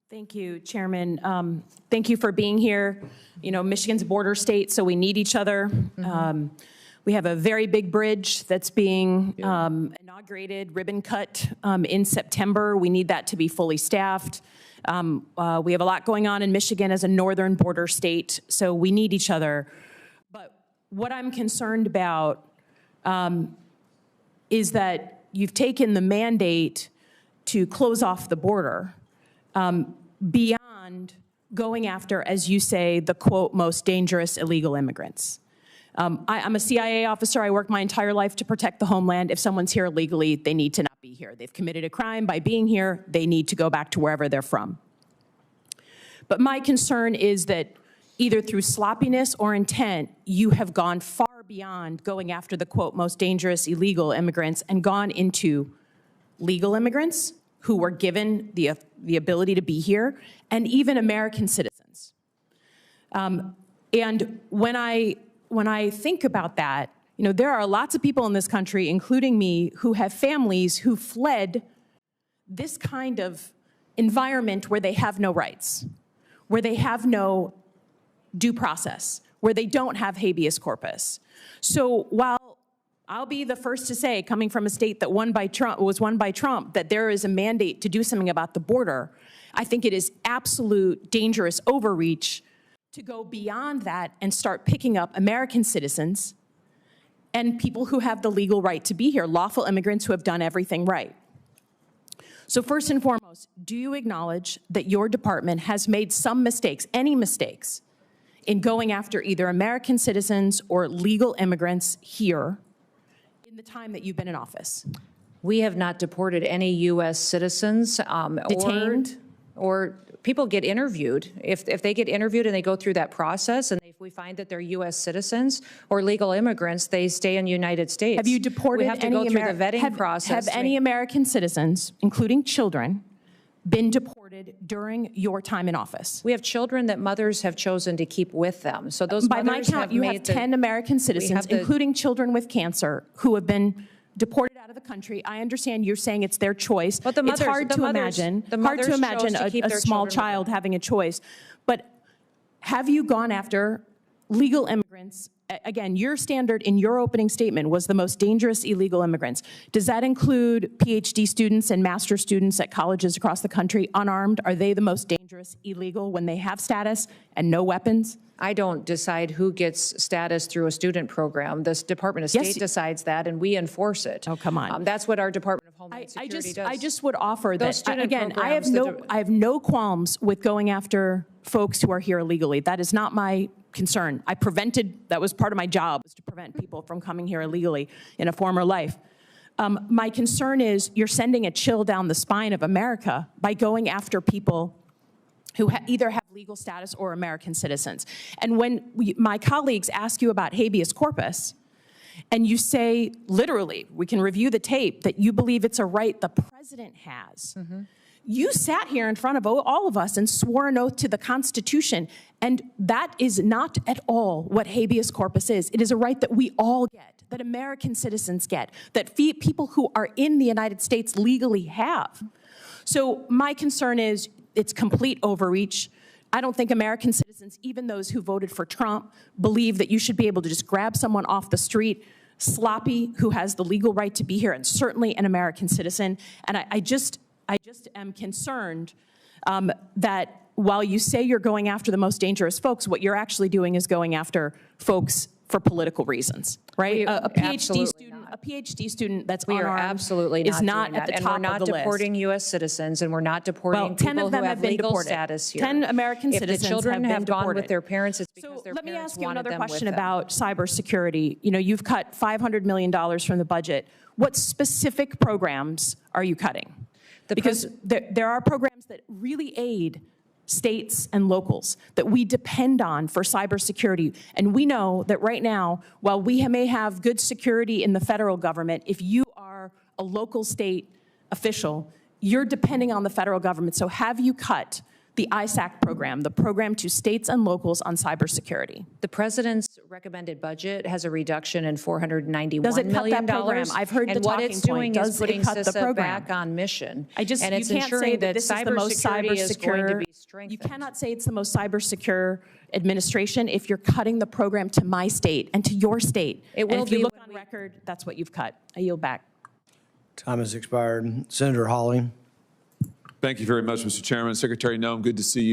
Thank you, Chairman. Thank you for being here. You know, Michigan's a border state, so we need each other. We have a very big bridge that's being inaugurated, ribbon cut in September. We need that to be fully staffed. We have a lot going on in Michigan as a northern border state, so we need each other. But what I'm concerned about is that you've taken the mandate to close off the border beyond going after, as you say, the, quote, most dangerous illegal immigrants. I'm a CIA officer. I worked my entire life to protect the homeland. If someone's here illegally, they need to not be here. They've committed a crime by being here. They need to go back to wherever they're from. But my concern is that either through sloppiness or intent, you have gone far beyond going after the, quote, most dangerous illegal immigrants and gone into legal immigrants who were given the ability to be here, and even American citizens. And when I think about that, you know, there are lots of people in this country, including me, who have families who fled this kind of environment where they have no rights, where they have no due process, where they don't have habeas corpus. So while I'll be the first to say, coming from a state that was won by Trump, that there is a mandate to do something about the border, I think it is absolute dangerous overreach to go beyond that and start picking up American citizens and people who have the legal right to be here, lawful immigrants who have done everything right. So first and foremost, do you acknowledge that your department has made some mistakes, any mistakes, in going after either American citizens or legal immigrants here in the time that you've been in office? We have not deported any U.S. citizens. Detained? Or people get interviewed. If they get interviewed and they go through that process and if we find that they're U.S. citizens or legal immigrants, they stay in the United States. Have you deported we have to go through the vetting process. Have any American citizens, including children, been deported during your time in office? We have children that mothers have chosen to keep with them. So those by my count, you have 10 American citizens, including children with cancer, who have been deported out of the country. I understand you're saying it's their choice. But it's hard to imagine a small child having a choice. But have you gone after legal immigrants? Again, your standard in your opening statement was the most dangerous illegal immigrants. Does that include PhD students and master's students at colleges across the country, unarmed? Are they the most dangerous illegal when they have status and no weapons? I don't decide who gets status through a student program. This Department of State decides that, and we enforce it. Oh, come on. That's what our Department of Homeland Security does. I just would offer that, again, I have no qualms with going after folks who are here illegally. That is not my concern. That was part of my job, was to prevent people from coming here illegally in a former life. My concern is you're sending a chill down the spine of America by going after people who either have legal status or American citizens. And when my colleagues ask you about habeas corpus, and you say, literally, we can review the tape, that you believe it's a right the president has, you sat here in front of all of us and swore an oath to the Constitution, and that is not at all what habeas corpus is. It is a right that we all get, that American citizens get, that people who are in the United States legally have. So my concern is it's complete overreach. I don't think American citizens, even those who voted for Trump, believe that you should be able to just grab someone off the street, sloppy, who has the legal right to be here, and certainly an American citizen. And I just am concerned that while you say you're going after the most dangerous folks, what you're actually doing is going after folks for political reasons, right? A PhD student that's unarmed is not at the top of the list. And we're not deporting U.S. citizens, and we're not deporting people who have legal status here. 10 American citizens have been deported. If the children have gone with their parents, it's So because their let me parents ask you wanted another them with question them. about cybersecurity. You know, you've cut $500 million from the budget. What specific programs are you cutting? Because there are programs that really aid states and locals that we depend on for cybersecurity. And we know that right now, while we may have good security in the federal government, if you are a local state official, you're depending on the federal government. So have you cut the ISAC program, the program to states and locals on cybersecurity. The president's recommended budget has a reduction in $491 Does it cut million. that program? I've heard the And what talking it's point. doing Does is it putting cut the CISA program? back on mission. And it's you can't say ensuring that that this is the most cybersecurity is going to be strengthened. You cannot say it's the most cyber-secure administration if you're cutting the program to my state and to your state. It will and if you be look when on record, that's what you've cut. I yield back. Time has expired. Senator Hawley. Thank you very much, Mr. Chairman. Secretary Noem, good to see you.